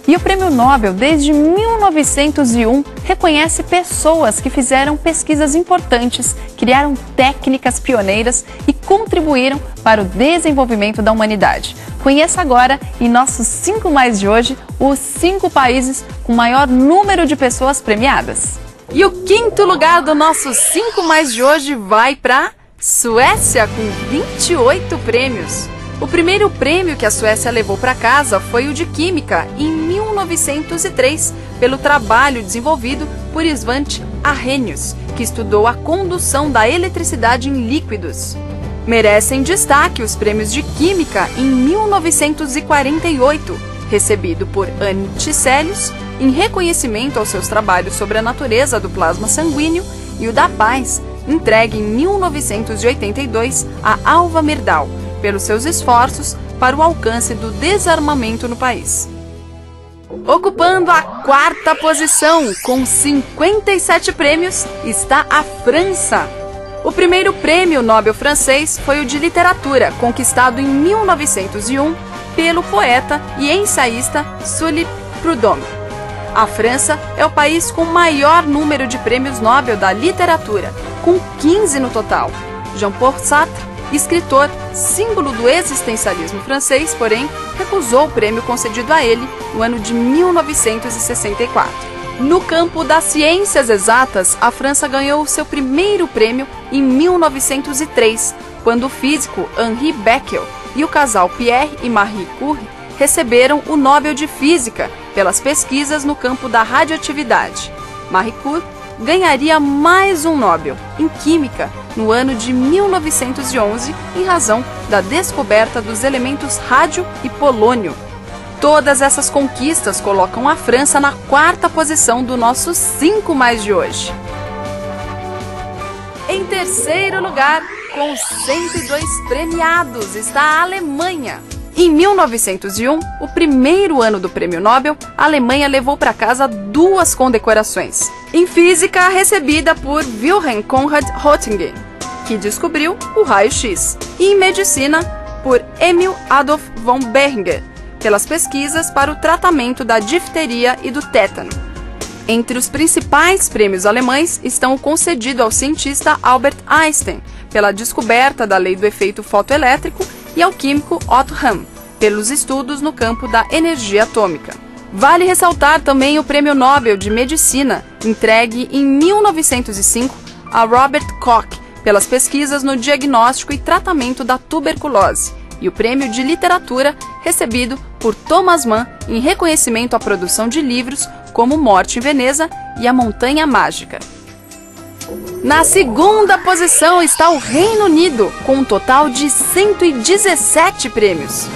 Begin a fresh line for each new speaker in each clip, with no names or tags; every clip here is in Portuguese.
E o Prêmio Nobel, desde 1901, reconhece pessoas que fizeram pesquisas importantes, criaram técnicas pioneiras e contribuíram para o desenvolvimento da humanidade. Conheça agora, em nossos 5 Mais de hoje, os 5 países com maior número de pessoas premiadas. E o 5º lugar do nosso 5 Mais de hoje vai para Suécia, com 28 prêmios. O primeiro prêmio que a Suécia levou para casa foi o de Química, em 1903, pelo trabalho desenvolvido por Svante Arrhenius, que estudou a condução da eletricidade em líquidos. Merecem destaque os prêmios de Química em 1948, recebido por Anne Tiselius, em reconhecimento aos seus trabalhos sobre a natureza do plasma sanguíneo, e o da Paz, entregue em 1982 a Alva Myrdal, pelos seus esforços para o alcance do desarmamento no país. Ocupando a 4ª posição, com 57 prêmios, está a França. O primeiro prêmio Nobel francês foi o de literatura, conquistado em 1901 pelo poeta e ensaísta Sully Prudhomme. A França é o país com maior número de prêmios Nobel da literatura, com 15 no total. Jean-Paul Sartre, escritor, símbolo do existencialismo francês, porém, recusou o prêmio concedido a ele no ano de 1964. No campo das ciências exatas, a França ganhou seu primeiro prêmio em 1903, quando o físico Henri Becquerel e o casal Pierre e Marie Curie receberam o Nobel de Física pelas pesquisas no campo da radioatividade. Marie Curie ganharia mais um Nobel, em Química, no ano de 1911, em razão da descoberta dos elementos rádio e polônio. Todas essas conquistas colocam a França na 4ª posição do nosso 5 Mais de hoje. Em terceiro lugar, com 102 premiados, está a Alemanha. Em 1901, o primeiro ano do Prêmio Nobel, a Alemanha levou para casa 2 condecorações. Em física, recebida por Wilhelm Conrad Röntgen, que descobriu o raio-x, e em medicina, por Emil Adolf von Behringer, pelas pesquisas para o tratamento da difteria e do tétano. Entre os principais prêmios alemães estão o concedido ao cientista Albert Einstein, pela descoberta da lei do efeito fotoelétrico, e ao químico Otto Hahn, pelos estudos no campo da energia atômica. Vale ressaltar também o Prêmio Nobel de Medicina, entregue em 1905 a Robert Koch, pelas pesquisas no diagnóstico e tratamento da tuberculose, e o Prêmio de Literatura, recebido por Thomas Mann em reconhecimento à produção de livros como Morte em Veneza e A Montanha Mágica. Na 2ª posição está o Reino Unido, com um total de 117 prêmios.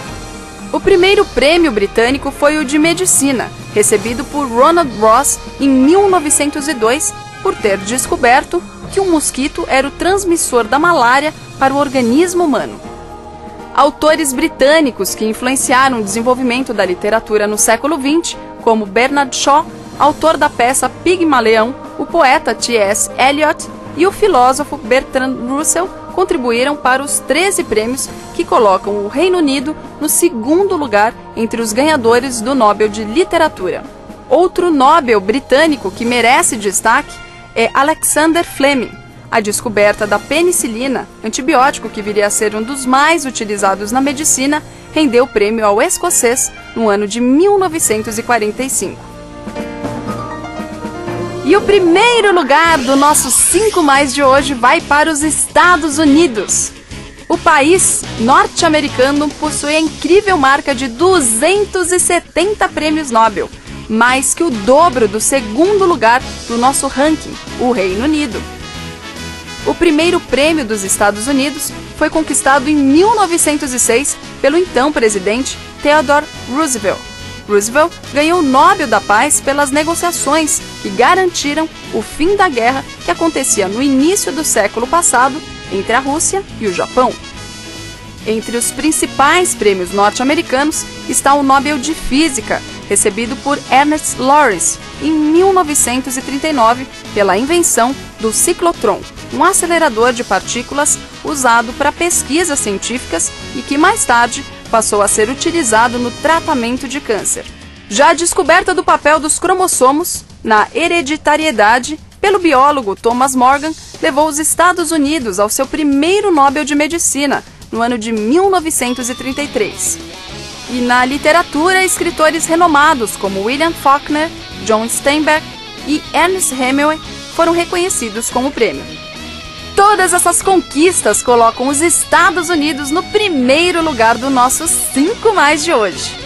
O primeiro prêmio britânico foi o de Medicina, recebido por Ronald Ross em 1902, por ter descoberto que o mosquito era o transmissor da malária para o organismo humano. Autores britânicos que influenciaram o desenvolvimento da literatura no século XX, como Bernard Shaw, autor da peça Pigmalion, o poeta T.S. Eliot e o filósofo Bertrand Russell, contribuíram para os 13 prêmios que colocam o Reino Unido no 2º lugar entre os ganhadores do Nobel de Literatura. Outro Nobel britânico que merece destaque é Alexander Fleming. A descoberta da penicilina, antibiótico que viria a ser um dos mais utilizados na medicina, rendeu o prêmio ao escocês no ano de 1945. E o primeiro lugar do nosso 5 Mais de hoje vai para os Estados Unidos. O país norte-americano possui a incrível marca de 270 prêmios Nobel, mais que o dobro do 2º lugar do nosso ranking, o Reino Unido. O primeiro prêmio dos Estados Unidos foi conquistado em 1906 pelo então presidente Theodore Roosevelt. Roosevelt ganhou o Nobel da Paz pelas negociações que garantiram o fim da guerra que acontecia no início do século passado entre a Rússia e o Japão. Entre os principais prêmios norte-americanos está o Nobel de Física, recebido por Ernest Lawrence em 1939 pela invenção do ciclotrão, um acelerador de partículas usado para pesquisas científicas e que mais tarde passou a ser utilizado no tratamento de câncer. Já a descoberta do papel dos cromossomos na hereditariedade pelo biólogo Thomas Morgan levou os Estados Unidos ao seu primeiro Nobel de Medicina, no ano de 1933. E na literatura, escritores renomados como William Faulkner, John Steinbeck e Ernest Hemingway foram reconhecidos com o prêmio. Todas essas conquistas colocam os Estados Unidos no primeiro lugar do nosso 5 Mais de hoje.